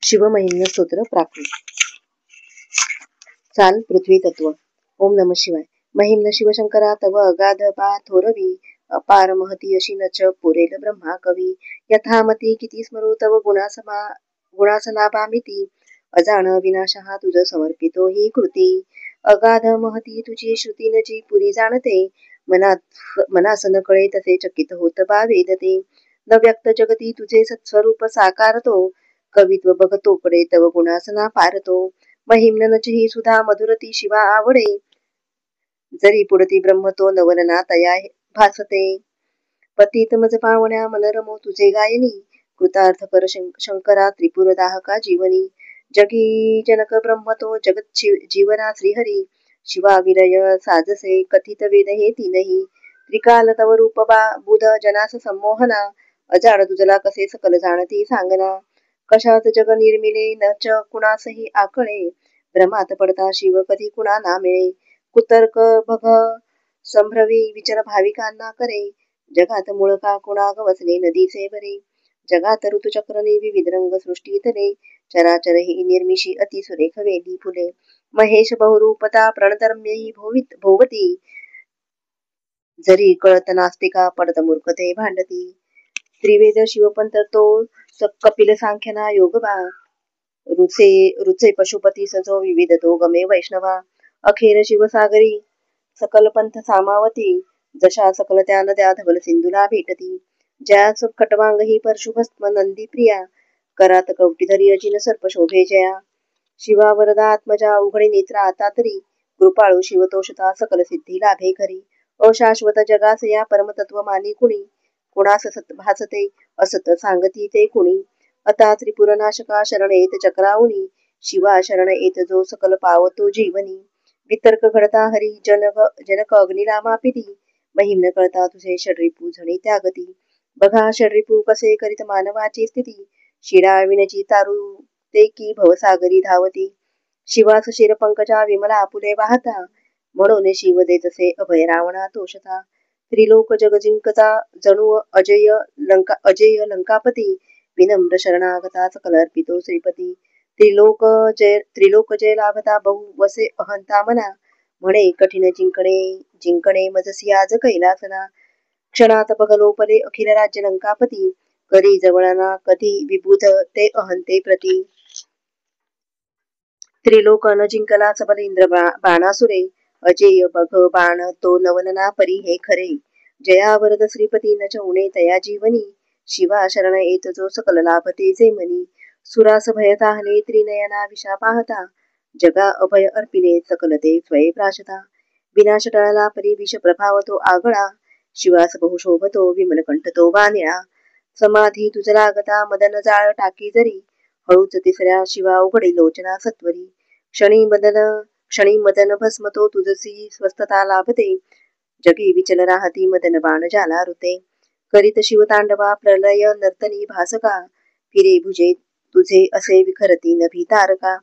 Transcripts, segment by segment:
शिवमहिम्न स्तोत्र प्राकृत चाल पृथ्वी तत्व. ओम नम शिवाय. महिम्न शिवशंकरा तव अगाध पाथोरवी, अपार महती अशी नच पुरेल ब्रह्मा कवी. यथामती किती स्मरू तव गुणासनापामिती, अजाण विनाशहा तुझ समर्पितो ही कृती. अगाध महती तुझी श्रुती न जी पुरी जाणते, मनास न कळे तसे चकित होत बा वेदते. न व्यक्त जगती तुझे सत्स्वरूप साकारतो, कवित्व बघतो कडे तव गुणासना पारतो. महिम्न नचही सुधा मधुरती शिवा आवडे, जरी पुढती ब्रह्म तो नवलना तया भासते. पतित मज पावण्या मनरमो तुझे गायनी, कृतार्थ कर शंकरा त्रिपुर दाहका जीवनी. जगी जनक ब्रह्म तो जगत जीवना श्रीहरी, शिवा विलय साजसे कथित वेद हे तीनही. त्रिकाल तव रूप बुध जनास संमोहना, अजाड तुझला कसे सकल जाणती सांगना. कशात जग निर्मिले न च कुणासही आकळे, भ्रमात पडता शिव कधी कुणा ना मिळे. कुतर्क बघ संभ्रवी विचार भाविकांना करे, जगात मूळ का कुणा वसले नदीचे बरे. जगात ऋतुचक्रने विविध रंग सृष्टीतले, चराचर ही निर्मिशी अति सुरेख वेली फुले. महेश बहुरूपता प्रणतरम्य भोवती, जरी कळत नास्तिका पडत मूर्खते भांडती. त्रिवेद शिवपंथ तो कपिल सांख्यना योगबा, रुचे पशुपती सजो विविध तो गमे वैष्णवा. अखेर शिवसागरी सकल पंथ सामावती, जशा सकल त्या नद्या धवल सिंधूला भेटती. ज्यास खटवांग ही परशुभस्म नंदी प्रिया, करात कवटीधरी अजिन सर्प शोभे जया. शिवा वरदा आत्मजा उघडे नेत्र आता तरी, कृपाळू शिवतोषता सकल सिद्धी लाभे खरी. अशाश्वत जगास या परमतत्व मानी कुणी, कुणास सत भासते असत सांगती ते कुणी. आता त्रिपुरनाशका शरण येत चक्रावुनी, शिवा शरण येत जो सकल पावतो जीवनी. वितर्क घडता हरी जनक अग्निला मापिती, महिम्न कळता तुझे षड्रिपू झणी त्यागती. बघा षड्रिपू कसे करीत मानवाची स्थिती, शिडा विणची तारू ते की भवसागरी धावती. शिवास शिरपंकजा विमला आपुले वाहता, म्हणून शिव देतसे अभय रावणा तोषता. त्रिलोक जगजिंकता जणू अजय लंकापती, विनम्र शरणागता सकल अर्पितो श्रीपती. त्रिलोक जय लाभता बहु वसे अहंता मना, म्हणे कठीण जिंकणे मजसी आज कैलासना. क्षणात बघलोपले अखिल राज्य लंकापती, करी जवळना कधी विबुध ते अहंते प्रती. त्रिलोक न जिंकला सबल इंद्र बाणासुरे, अजेय बघ बाण तो नवलना परी हे खरे. जया वरद श्रीपती न उणे तया जीवनी, शिवा शरण येत जो सकल लाभते जे मनी. सुरास भय ताहले त्रिनयना विषा पाहता, जगा अभय अर्पिले सकल ते स्वये प्राशता. विनाश टळला परी विष प्रभाव तो आगळा, शिवास बहु शोभतो विमल कंठ तो वानिळा. समाधी तुझ लागता मदन जाळ टाकी जरी, हळूच तिसऱ्या शिवा उघडी लोचना सत्वरी. क्षणी मदन भस्म तो तुझसी स्वस्थता लाभते, जगी विचल राहती मदन बाण जाला ऋते. करीत शिवतांडवा प्रलय नर्तनी भासका, फिरे भुजे तुझे असे विखरती नभी तारका.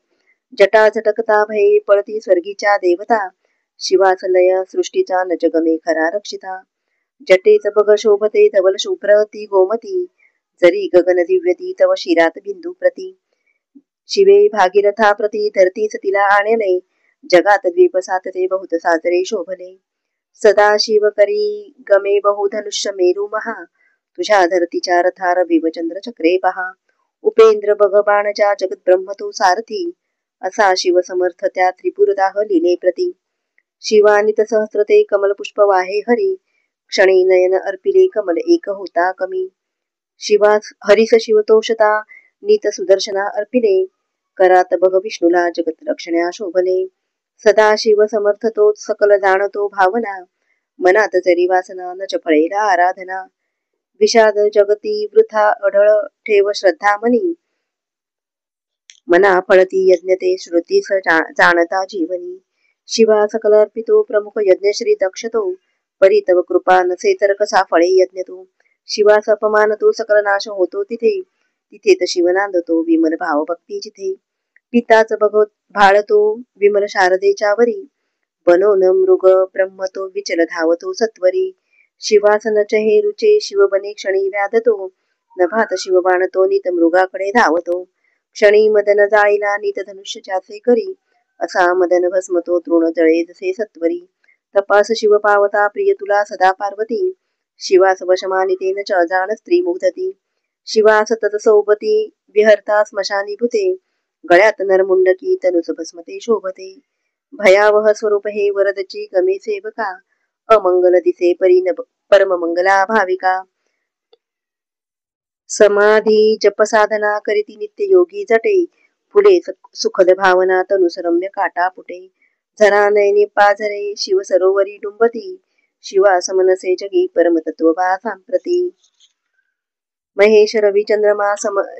जटा झटकता भये पळती स्वर्गीच्या देवता, शिवास लय सृष्टीचा न जगमे खरा रक्षिता. जटेच बघ शोभते धवल शुभ्र ती गोमती, जरी गगन दिव्यती तव शिरात बिंदू प्रती. शिवे भागीरथा प्रती धरतीस तिला आणले, जगात द्वीप सातते बहुत साजरे शोभले. सदा शिव करी गमे बहु धनुष्य मेरू महा, तुझ्या धरतीच्या रथार विवचंद्र चक्रे पहा. उपेंद्र बघ बाणजा जगत ब्रह्म तो सारथी, असा शिव समर्थ त्या त्रिपुरदाह लिले प्रती. शिवानित सहस्रते कमल पुष्प वाहे हरी, क्षणी नयन अर्पिले कमल एक होता कमी. शिवास हरिस शिवतोषता नीत सुदर्शना अर्पिले, करात बघ विष्णूला जगत रक्षण्या शोभले. सदा शिव समर्थ तोच सकल जाणतो भावना, मनात जरी वासना न फळेला आराधना. विषाद जगती वृथा अढळ ठेव श्रद्धा मनी, मना फळती यज्ञ ते श्रुतीस जाणता जीवनी. शिवा सकल अर्पितो प्रमुख यज्ञश्री दक्षतो, परी तव कृपा नसे तर कसा फळे यज्ञ तो. शिवास अपमान तो सकल नाश होतो तिथे, तिथेत शिव नांदतो विमल भाव भक्ती जिथे. पिताच बघत भाळतो विमल शारदेच्या वरी, बनोन मृग ब्रह्म तो विचल धावतो सत्वरी. शिवास न चहे रुचे शिव बने क्षणी व्याधतो, नभात शिव बाणतो नित मृगाकडे धावतो. क्षणी मदन जाळीला नीत धनुष्य चाचे करी, असा मदन भस्म तो तृण जळे जसे सत्वरी. तपास शिव पावता प्रिय तुला सदा पार्वती, शिवास वशमानितेन च अजान स्त्री मुग्धती. शिवा सतत सोबती विहरता स्मशानी भूते, गळ्यात नरमुंडकी तनुस भस्मते शोभते. भयावह स्वरूप हे वरदची गमे सेवका, अमंगल दिसे परी परम मंगला भाविका. समाधी जप साधना करीती नित्य योगी जटे, पुढे सुखद भावना तनुसरम्य काटा पुटे. झरा नयनी पाझरे शिव सरोवरी डुंबती, शिवा समनसे जगी परमतत्व सांप्रती. महेश रवी चंद्रमा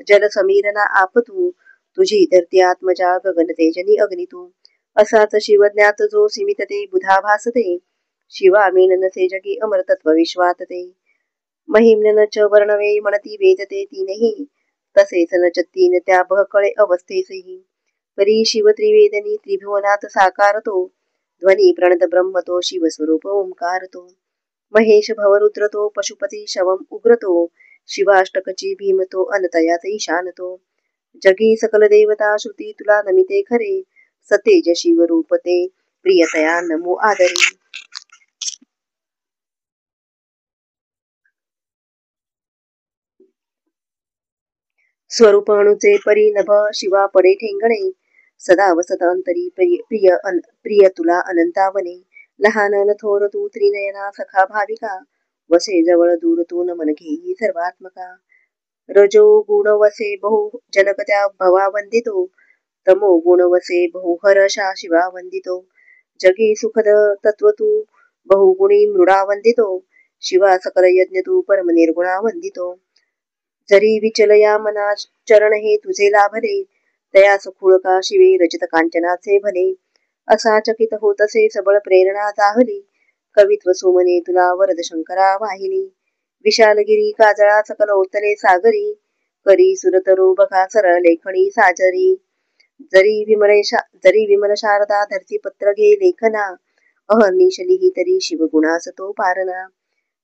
जल समीरना आपतू, तुझी धरती आत्मजा गगन तेजनी अग्नितू. असाच शिव ज्ञात जो सीमित ते बुधा भासते, शिवा मीननसे जगी अमरतत्व विश्वात ते. महिम्न च वर्णवे म्हणती वेदते तीनही, तसेच नच तीन त्या बहकळे अवस्थेसही. परी शिव त्रिवेदनी त्रिभुवनात साकारतो, ध्वनी प्रणत ब्रह्म तो शिवस्वरूप ओंकारतो. महेश भवरुद्र तो पशुपती शवम उग्रतो, शिवाष्टकची भीम तो अनतयात ईशानतो. जगी सकल देवता श्रुती तुला नमिते खरे, सतेज शिवरूप ते प्रियतया नमो आदरे. स्वरूप अणुचे परी नभ शिवा पडे ठेंगणे, सदा वसत अंतरी प्रिय तुला अनंतावने. लहान न थोर तू त्रिनयना सखा भाविका, वसे जवळ दूर तू न मन घेई सर्वात्मका. रजो गुण वसे बहु जनक त्या भवा वंदितो, तमो गुण वसे बहु हर्षा शिवा वंदितो. जगी सुखद तत्व तू बहुगुणी मृडा वंदितो, शिवा सकल यज्ञ तू परम निर्गुणा वंदितो. जरी विचलया मना चरण हे तुझे लाभले, तयास खुळका शिवे रचित कांचनाचे भले. असा चकित होतसे सबळ प्रेरणा जाहली, कवित्व सुमने तुला वरद शंकरा वाहिली. विशालगिरी काजळा सकल ओतले सागरी, करी सुरतरू बघा सरळ लेखणी साजरी. जरी विमल शारदा धरती पत्र घे लेखना, अहर्निश लिही तरी शिवगुणास तो पारणा.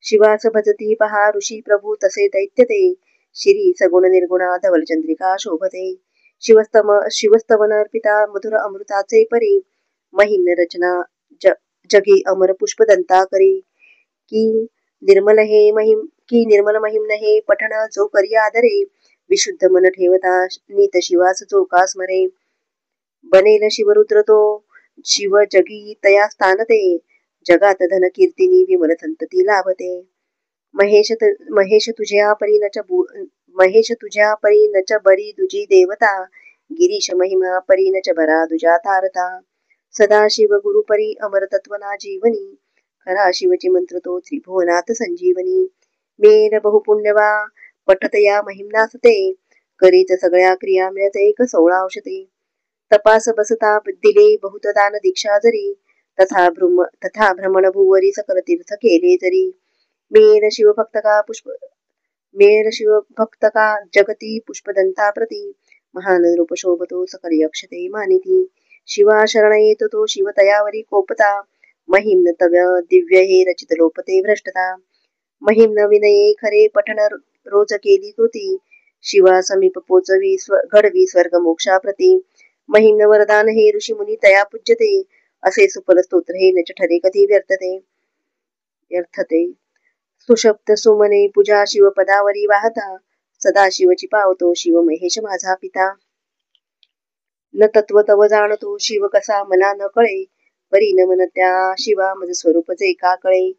शिवास भजती पहा ऋषी प्रभू तसे दैत्य ते, शिरी सगुण निर्गुणा धवल चंद्रिका शोभते. शिवस्तवन अर्पिता मधुर अमृताचे परी, महिम्न रचना जगी अमर पुष्प दंता करी. की निर्मल महिम्न हे पठण जो करी आदरे, विशुद्ध मन ठेवता नीत शिवास जो का स्मरे. बनेल शिवरुद्र तो शिव जगी तया स्थानते, जगात धन कीर्तिनी विमल संतती लाभते. महेश तुझ्या परी नच बरी दुजी देवता, गिरीश महिमा परी नच बरा दुजा तारता. सदा शिव गुरु परी अमर तत्वना जीवनी, खरा शिवची मंत्र तो त्रिभुवनात संजीवनी. मेल बहुपुण्यवा पठत या महिम्नासते, करीत सगळ्या क्रिया मिळत एक 16 औषधे. तपास बसता दिले बहुत दान दीक्षा जरी, तथा भ्रमण भुवरी सकल तीर्थ केले जरी. मेल शिवभक्त का जगती पुष्पदंता प्रती, महान रूप शोभतो सकल यक्षते मानिती. शिवा शरण येत तो शिव तयावरी कोपता, महिम्न तव्य दिव्य हे रचित लोपते भ्रष्टता. महिम्न विनये खरे पठण रोज केली कृती, शिवा समीप पोचवी घडवी स्वर्ग मोक्षाप्रती. महिम्न वरदान हे ऋषी मुनी तया पूज्यते, असे सुफल स्तोत्र हे नच ठरे कधी व्यर्थते. सुशब्द सुमने पूजा शिव पदावरी वाहता, सदा शिवची पावतो शिव महेश माझा पिता. न तत्व तव जाणतो शिव कसा मना न कळे, परी न मन त्या शिवा मज स्वरूप जे का कळे.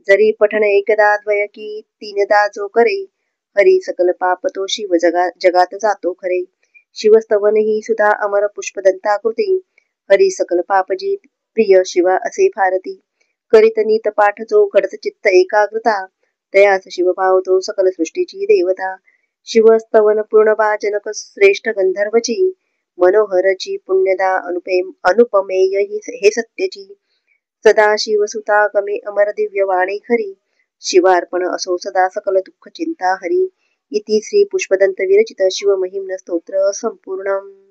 जरी पठण एकदा द्वयकी तीनदा जो करे, हरी सकल पाप तो शिव जगात जातो खरे. शिवस्तवन ही सुधा अमर पुष्पदंता कृती, हरी सकल पापजी प्रिय शिवा असे फारती. करीत नीत पाठ जो घडत चित्त एकाग्रता, तयास शिव पावतो सकल सृष्टीची देवता. शिवस्तवन पूर्णबा जनक श्रेष्ठ गंधर्वची, मनोहरची पुण्यदा अनुपमेय हे सत्यची. सदा शिवसुता गमे अमर दिव्य वाणी खरी, शिवार्पण असो सदा सकल दुःख चिंता हरी. इति श्री पुष्पदंत विरचित शिव महिम्न स्तोत्र संपूर्णम.